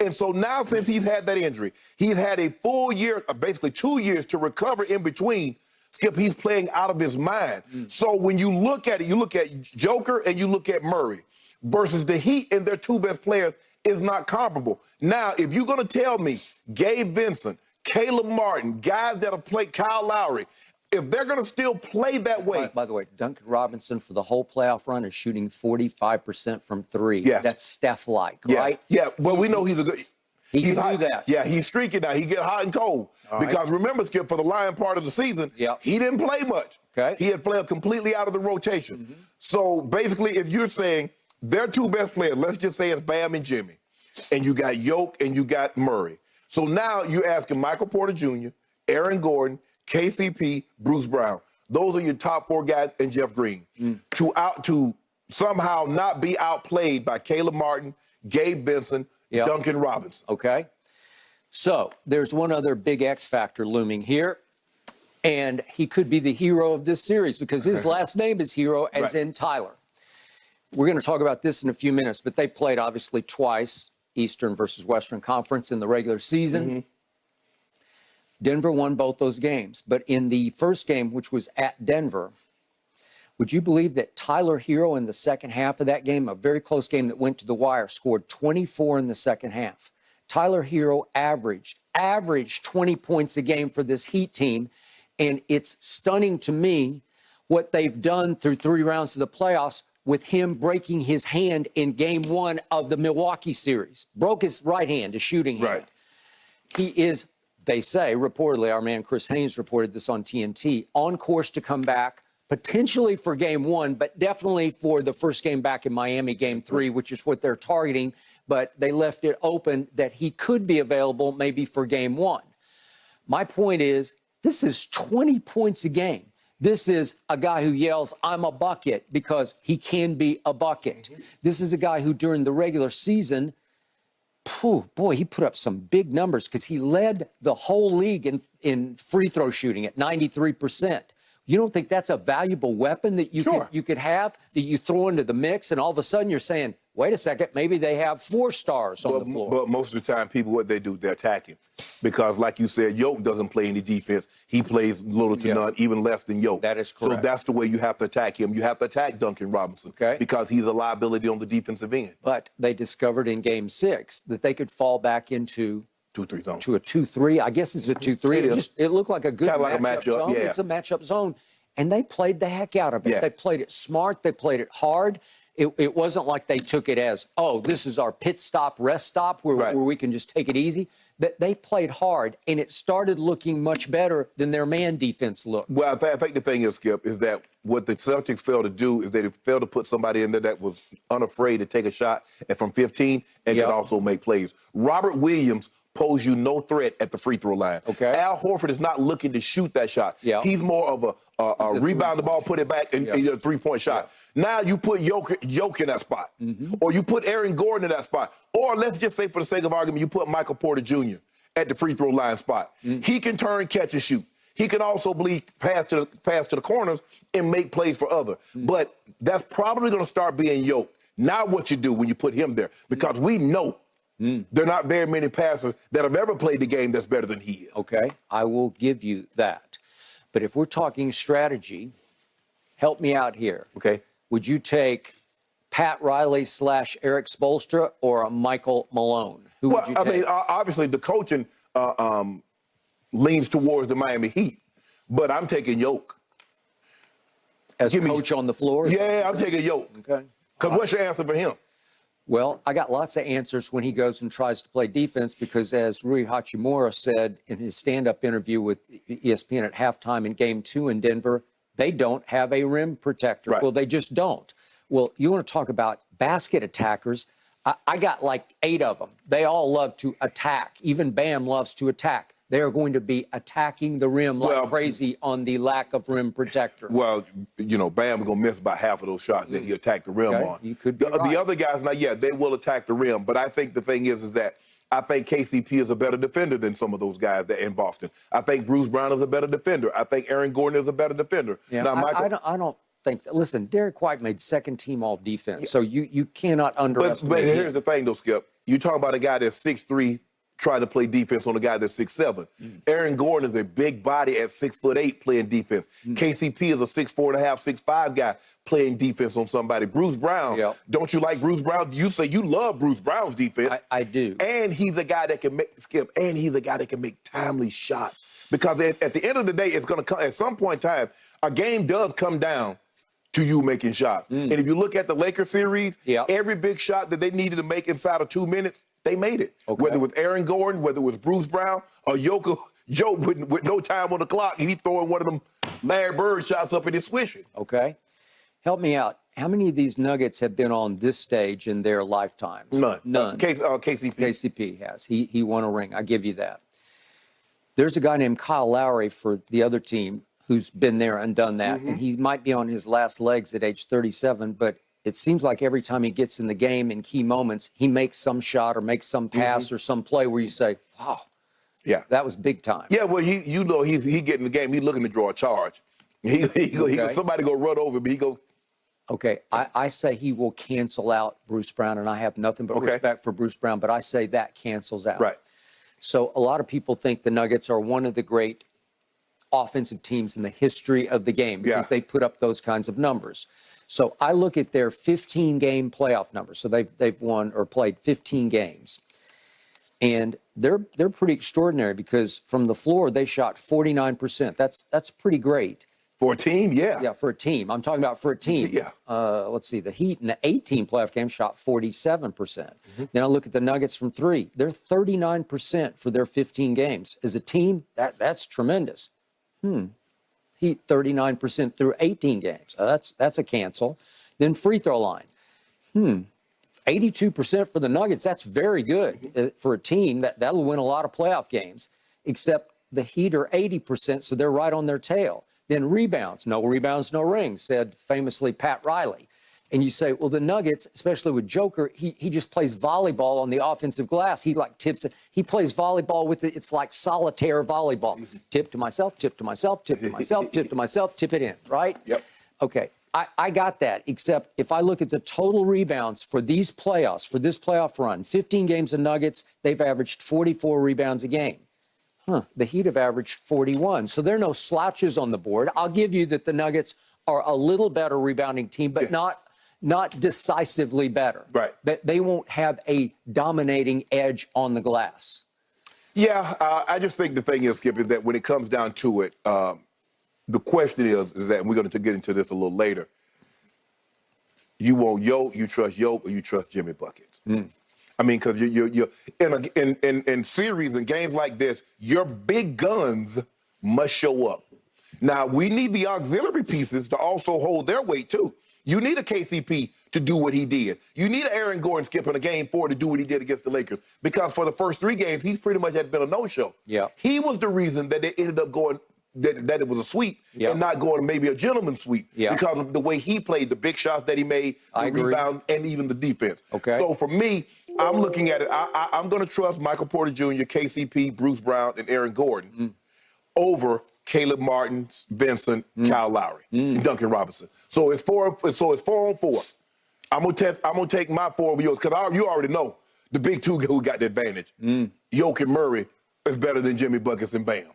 And so now, since he's had that injury, he's had a full year, basically 2 years to recover in between. Skip, he's playing out of his mind. So when you look at it, you look at Joker and you look at Murray versus the Heat and their two best players is not comparable. Now, if you're going to tell me Gabe Vincent, Caleb Martin, guys that have played Kyle Lowry, if they're going to still play that way. By the way, Duncan Robinson for the whole playoff run is shooting 45% from three. Yes. That's Steph-like, Yes. right? Yeah, but we know he's a good. He He's can hot. do that. Yeah, he's streaky now. He get hot and cold. Because remember, Skip, for the Lion part of the season, he didn't play much. Okay. He had played completely out of the rotation. So basically, if you're saying their two best players, let's just say it's Bam and Jimmy, and you got Yoke and you got Murray. So now you're asking Michael Porter Jr., Aaron Gordon, KCP, Bruce Brown. Those are your top four guys, and Jeff Green. To somehow not be outplayed by Caleb Martin, Gabe Vincent, Duncan Robinson. Okay. So there's one other big X factor looming here, and he could be the hero of this series because his last name is Hero, as in Tyler. We're going to talk about this in a few minutes, but they played obviously twice, Eastern versus Western Conference in the regular season. Denver won both those games, but in the first game, which was at Denver, would you believe that Tyler Hero in the second half of that game, a very close game that went to the wire, scored 24 in the second half? Tyler Hero averaged 20 points a game for this Heat team, and it's stunning to me what they've done through 3 rounds of the playoffs with him breaking his hand in game 1 of the Milwaukee series. Broke his right hand, his shooting hand. He is, they say, reportedly, our man Chris Haynes reported this on TNT, on course to come back potentially for game 1, but definitely for the first game back in Miami, game 3, which is what they're targeting. But they left it open that he could be available maybe for game 1. My point is, this is 20 points a game. This is a guy who yells, I'm a bucket, because he can be a bucket. This is a guy who during the regular season, boy, he put up some big numbers because he led the whole league in free throw shooting at 93%. You don't think that's a valuable weapon that you could have, that you throw into the mix, and all of a sudden you're saying, wait a second, maybe they have 4 stars on the floor. But most of the time, people, what they do, they attack him. Because like you said, Yoke doesn't play any defense. He plays little to none, even less than Yoke. That is correct. So that's the way you have to attack him. You have to attack Duncan Robinson because he's a liability on the defensive end. But they discovered in game 6 that they could fall back into 2-3 zone. To a 2-3. I guess it's a 2-3. It looked like a good matchup zone. It's a matchup zone. And they played the heck out of it. They played it smart. They played it hard. It wasn't like they took it as, oh, this is our pit stop, rest stop, where we can just take it easy. That they played hard, and it started looking much better than their man defense looked. Well, I think the thing is, Skip, is that what the Celtics failed to do is they failed to put somebody in there that was unafraid to take a shot from 15 and can also make plays. Robert Williams pose you no threat at the free throw line. Al Horford is not looking to shoot that shot. He's more of a rebound the ball, put it back, and a three-point shot. Now you put Yoke in that spot, or you put Aaron Gordon in that spot, or let's just say for the sake of argument, you put Michael Porter Jr. at the free throw line spot. He can turn, catch, and shoot. He can also pass to the corners and make plays for others. But that's probably going to start being Yoke. Now what you do when you put him there, because we know there are not very many passers that have ever played the game that's better than he is. Okay, I will give you that. But if we're talking strategy, help me out here. Okay. Would you take Pat Riley / Eric Spoelstra or a Michael Malone? Who would you take? I mean, obviously the coaching leans towards the Miami Heat, but I'm taking Yoke. As coach on the floor? Yeah, I'm taking Yoke. Okay. Because what's your answer for him? Well, I got lots of answers when he goes and tries to play defense because, as Rui Hachimura said in his stand-up interview with ESPN at halftime in Game 2 in Denver, they don't have a rim protector. Well, they just don't. Well, you want to talk about basket attackers. I got like 8 of them. They all love to attack. Even Bam loves to attack. They are going to be attacking the rim like crazy on the lack of rim protector. Well, you know, Bam's going to miss about half of those shots that he attacked the rim on. You could be the other guys, now, they will attack the rim. But I think the thing is that I think KCP is a better defender than some of those guys that in Boston. I think Bruce Brown is a better defender. I think Aaron Gordon is a better defender. Yeah, now, Michael, I don't think listen, Derek White made second team all defense, so you cannot underestimate. But here's the thing, though, Skip. you talk about a guy that's 6'3", trying to play defense on a guy that's 6'7". Aaron Gordon is a big body at 6'8", playing defense. KCP is a 6'4.5", 6'5" guy playing defense on somebody. Bruce Brown, don't you like Bruce Brown? You say you love Bruce Brown's defense. I do. And he's a guy that can make, Skip, and he's a guy that can make timely shots. Because at the end of the day, it's going to come, at some point in time, a game does come down to you making shots. And if you look at the Lakers series, every big shot that they needed to make inside of 2 minutes, they made it. Whether it was Aaron Gordon, whether it was Bruce Brown, or Joe with no time on the clock, and he throwing one of them Larry Bird shots up and he's swishing. Okay. Help me out. How many of these Nuggets have been on this stage in their lifetimes? None. KCP. KCP has. He won a ring. I give you that. There's a guy named Kyle Lowry for the other team who's been there and done that. And he might be on his last legs at age 37, but it seems like every time he gets in the game in key moments, he makes some shot or makes some pass or some play where you say, wow, that was big time. Yeah, well, he get in the game, he's looking to draw a charge. Somebody go run over him, he go. Okay, I say he will cancel out Bruce Brown, and I have nothing but respect for Bruce Brown, but I say that cancels out. Right. So a lot of people think the Nuggets are one of the great offensive teams in the history of the game because they put up those kinds of numbers. So I look at their 15-game playoff numbers. So they've won or played 15 games. And they're pretty extraordinary because from the floor, they shot 49%. That's pretty great. For a team, Yeah, for a team. I'm talking about for a team. Let's see. The Heat in the 18 playoff game shot 47%. Then I look at the Nuggets from three. They're 39% for their 15 games. As a team, that's tremendous. Heat 39% through 18 games. That's a cancel. Then free throw line. 82% for the Nuggets. That's very good for a team. That'll win a lot of playoff games, except the Heat are 80%, so they're right on their tail. Then rebounds, no rings, said famously Pat Riley. And you say, well, the Nuggets, especially with Joker, he just plays volleyball on the offensive glass. He like tips it. He plays volleyball with it. It's like solitaire volleyball. Tip to myself, tip to myself, tip to myself, tip to myself, tip it in, right? Yep. Okay, I got that, except if I look at the total rebounds for these playoffs, for this playoff run, 15 games of Nuggets, they've averaged 44 rebounds a game. The Heat have averaged 41. So there are no slouches on the board. I'll give you that the Nuggets are a little better rebounding team, but not decisively better. Right. They won't have a dominating edge on the glass. Yeah, I just think the thing is, Skip, is that when it comes down to it, the question is that, and we're going to get into this a little later, you want Yoke, you trust Yoke, or you trust Jimmy Buckets? I mean, because you're in series and games like this, your big guns must show up. Now, we need the auxiliary pieces to also hold their weight, too. You need a KCP to do what he did. You need an Aaron Gordon skipping a game 4 to do what he did against the Lakers. Because for the first 3 games, he's pretty much had been a no-show. Yeah. He was the reason that they ended up going, that it was a sweep and not going to maybe a gentleman's sweep because of the way he played, the big shots that he made, the rebound, and even the defense. Okay. So for me, I'm looking at it. I'm going to trust Michael Porter Jr., KCP, Bruce Brown, and Aaron Gordon over Caleb Martin, Vincent, Kyle Lowry, and Duncan Robinson. So it's 4-on-4. I'm gonna take my 4 over yours because you already know the big 2 who got the advantage. Jokic and Murray is better than Jimmy Buckets and Bam.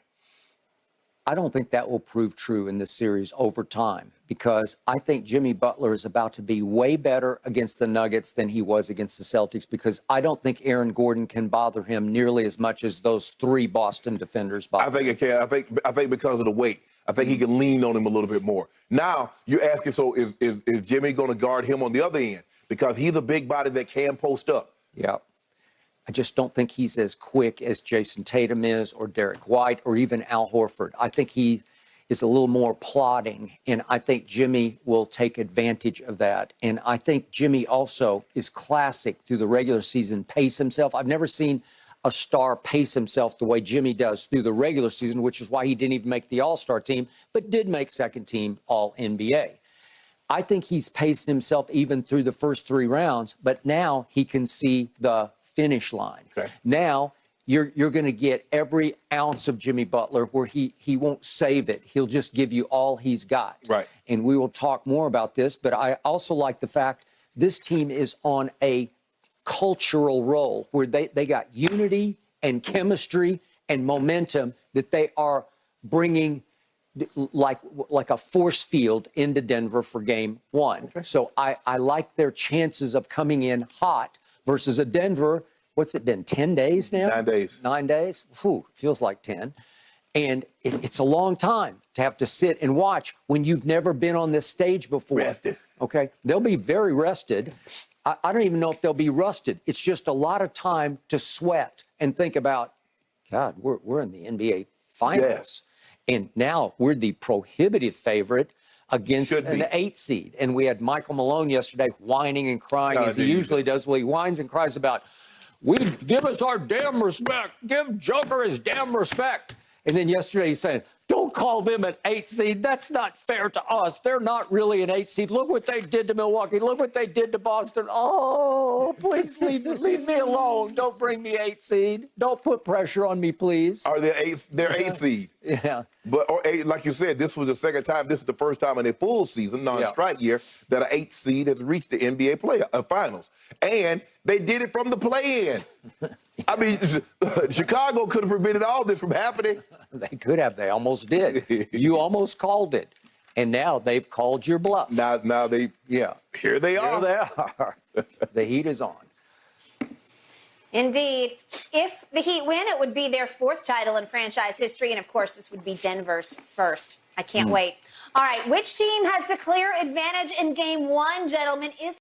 I don't think that will prove true in this series over time because I think Jimmy Butler is about to be way better against the Nuggets than he was against the Celtics because I don't think Aaron Gordon can bother him nearly as much as those 3 Boston defenders bother. I think it can. I think because of the weight. I think he can lean on him a little bit more. Now, you're asking, so is Jimmy going to guard him on the other end? Because he's a big body that can post up. Yeah. I just don't think he's as quick as Jason Tatum is or Derek White or even Al Horford. I think he is a little more plodding, and I think Jimmy will take advantage of that. And I think Jimmy also is classic through the regular season, pace himself. I've never seen a star pace himself the way Jimmy does through the regular season, which is why he didn't even make the All-Star team, but did make second team All-NBA. I think he's paced himself even through the first 3 rounds, but now he can see the finish line. Okay. Now you're going to get every ounce of Jimmy Butler where he won't save it. He'll just give you all he's got. Right. And we will talk more about this, but I also like the fact this team is on a cultural role where they got unity and chemistry and momentum that they are bringing like a force field into Denver for game one. Okay. So I like their chances of coming in hot versus a Denver. What's it been, 10 days now? 9 days. 9 days? Whew, feels like 10. And it's a long time to have to sit and watch when you've never been on this stage before. Rested. Okay? They'll be very rested. I don't even know if they'll be rusted. It's just a lot of time to sweat and think about, God, we're in the NBA Finals. Yes. And now we're the prohibitive favorite against an 8 seed. And we had Michael Malone yesterday whining and crying as he usually does. Well, he whines and cries about, give us our damn respect. Give Joker his damn respect. And then yesterday he's saying, don't call them an 8 seed. That's not fair to us. They're not really an 8 seed. Look what they did to Milwaukee. Look what they did to Boston. Oh, please leave me alone. Don't bring me 8 seed. Don't put pressure on me, please. Are they 8? They're 8 seed. Yeah. But like you said, this was the second time. This is the first time in a full season, non-strike year, that an 8 seed has reached the NBA Finals. And they did it from the play-in. I mean, Chicago could have prevented all this from happening. They could have. They almost did. You almost called it. And now they've called your bluff. Now they, here they are. Here they are. The heat is on. Indeed. If the Heat win, it would be their 4th title in franchise history. And, of course, this would be Denver's first. I can't wait. All right, which team has the clear advantage in Game 1, gentlemen? Is